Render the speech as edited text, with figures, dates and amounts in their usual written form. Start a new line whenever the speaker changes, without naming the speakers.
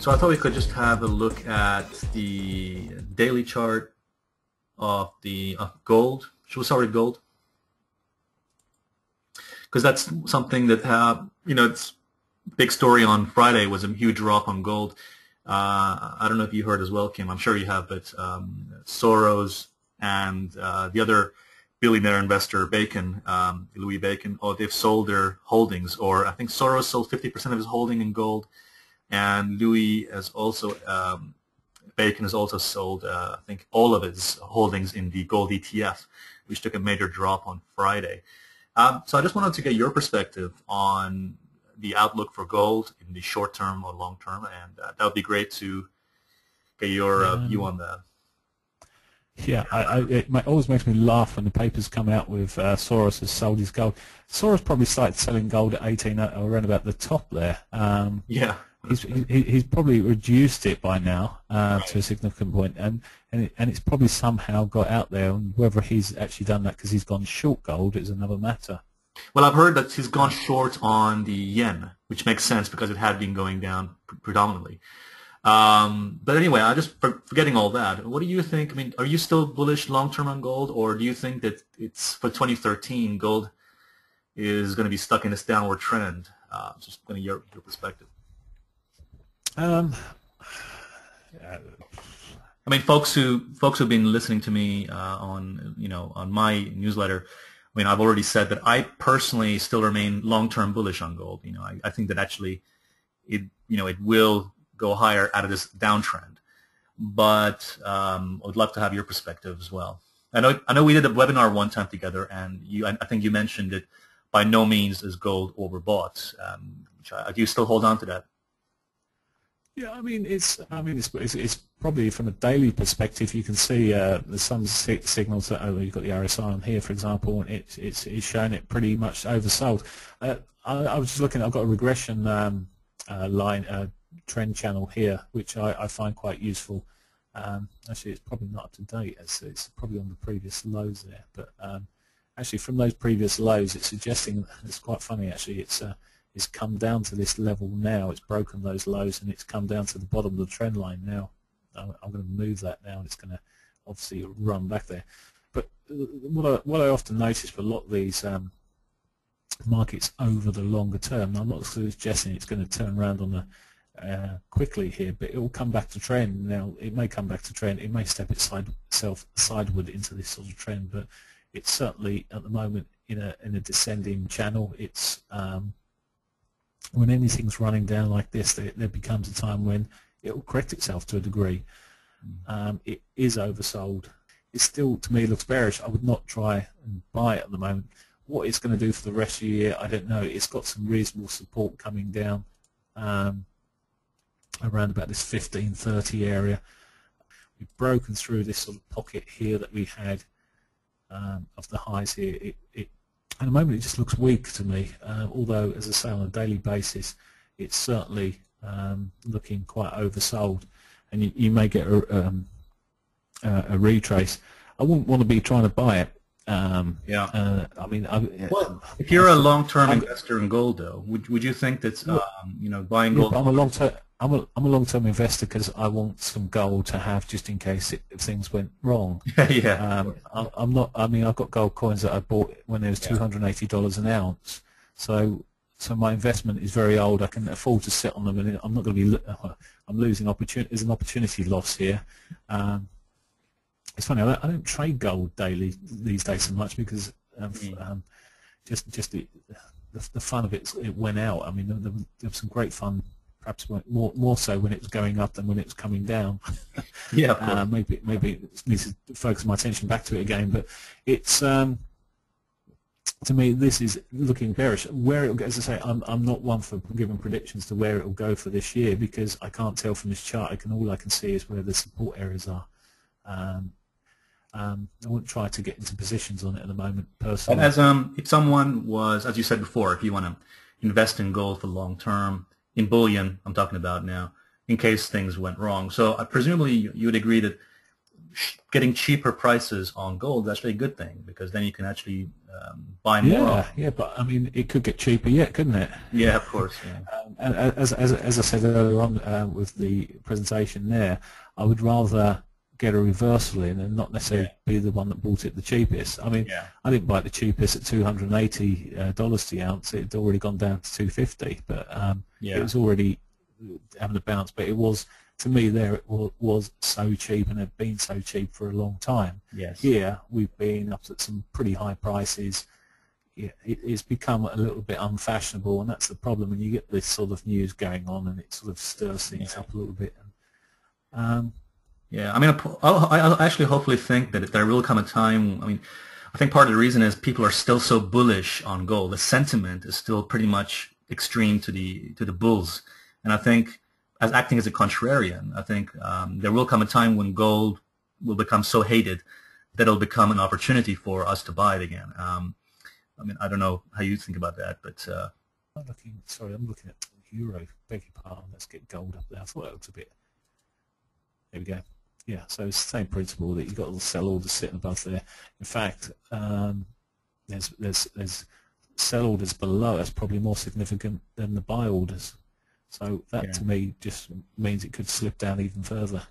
So I thought we could just have a look at the daily chart of the gold. Should we start with gold? Because that's something that it's big story on Friday was a huge drop on gold. I don't know if you heard as well, Kim. I'm sure you have, but Soros and the other billionaire investor, Bacon, Louis Bacon, they've sold their holdings. Or I think Soros sold 50% of his holding in gold, and Louis has also, Bacon has also sold, I think, all of his holdings in the gold ETF, which took a major drop on Friday. So I just wanted to get your perspective on the outlook for gold in the short term or long term, and that would be great to get your view on that.
Yeah, it always makes me laugh when the papers come out with Soros has sold his gold. Soros probably started selling gold at 18 or around about the top there.
Yeah.
He's probably reduced it by now to a significant point, and it's probably somehow got out there. And whether he's actually done that because he's gone short gold is another matter.
Well, I've heard that he's gone short on the yen, which makes sense because it had been going down predominantly. But anyway, I just forgetting all that. What do you think? I mean, are you still bullish long term on gold, or do you think that it's for 2013 gold is going to be stuck in this downward trend? Just going to your perspective.
Yeah.
I mean, folks who've been listening to me on my newsletter. I mean, I've already said that I personally still remain long-term bullish on gold. I think that actually it will go higher out of this downtrend. But I would love to have your perspective as well. I know we did a webinar one time together, and I think you mentioned that by no means is gold overbought. Do you still hold on to that?
Yeah, I mean, it's probably from a daily perspective. You can see there's some signals that you've got the RSI on here, for example, and it's showing it pretty much oversold. I was just looking. I've got a regression line trend channel here, which I find quite useful. Actually, it's probably not up to date. It's probably on the previous lows there, but actually from those previous lows, it's suggesting it's quite funny. Actually, it's come down to this level now. It's broken those lows, and it's come down to the bottom of the trend line now. I'm going to move that now, and it's going to obviously run back there. But what I often notice for a lot of these markets over the longer term, I'm not suggesting it's going to turn around on the quickly here, but it will come back to trend. Now, it may come back to trend. It may step itself sideward into this sort of trend, but it's certainly at the moment in a descending channel. It's when anything's running down like this, there becomes a time when it will correct itself to a degree. It is oversold. It still, to me, looks bearish. I would not try and buy it at the moment. What it's going to do for the rest of the year, I don't know. It's got some reasonable support coming down around about this 1530 area. We've broken through this sort of pocket here that we had of the highs here. At the moment, it just looks weak to me, although, as I say, on a daily basis, it's certainly looking quite oversold, and you may get a retrace. I wouldn't want to be trying to buy it.
Yeah.
I mean,
well, if you're a long-term investor in gold, though, would you think that buying gold?
I'm a long-term investor because I want some gold to have just in case if things went wrong.
Yeah.
I'm not. I mean, I've got gold coins that I bought when there was $280 an ounce. So my investment is very old. I can afford to sit on them, and I'm not going to be. I'm losing opportunity. There's an opportunity loss here. It's funny. I don't trade gold daily these days so much because just the fun of it went out. I mean, there was some great fun. Perhaps more so when it was going up than when it was coming down.
Yeah, of course.
Maybe it needs to focus my attention back to it again. But it's to me, this is looking bearish. Where it will, as I say, I'm not one for giving predictions to where it will go for this year because I can't tell from this chart. All I can see is where the support areas are. I wouldn't try to get into positions on it at the moment personally.
And as if someone was, as you said before, if you want to invest in gold for long term. In bullion, I'm talking about now, in case things went wrong. So presumably you would agree that getting cheaper prices on gold is actually a good thing, because then you can actually buy more of
Yeah,
them.
yeah, but I mean, it could get cheaper yet, couldn't it?
Yeah, of course. Yeah.
As I said earlier on with the presentation there, I would rather get a reversal in and not necessarily
Yeah.
be the one that bought it the cheapest. I mean,
Yeah.
I didn't buy it the cheapest at $280 the ounce. It had already gone down to 250, but it
Yeah.
was already having a bounce. But it was, to me, there it was so cheap and had been so cheap for a long time.
Yes.
Here we've been up at some pretty high prices. Yeah, it's become a little bit unfashionable, and that's the problem when you get this sort of news going on, and it sort of stirs things
Yeah.
up a little bit. Um,
Yeah, I mean, I actually hopefully think that there will come a time. I mean, I think part of the reason is people are still so bullish on gold. The sentiment is still pretty much extreme to the bulls, and I think, as acting as a contrarian, I think there will come a time when gold will become so hated that it'll become an opportunity for us to buy it again. I mean, I don't know how you think about that, but
I'm looking at euro. Beg your pardon. Let's get gold up there. I thought it looked a bit. There we go. Yeah, so it's the same principle that you've got the sell orders sitting above there. In fact, there's sell orders below us probably more significant than the buy orders. So that
yeah.
to me just means it could slip down even further.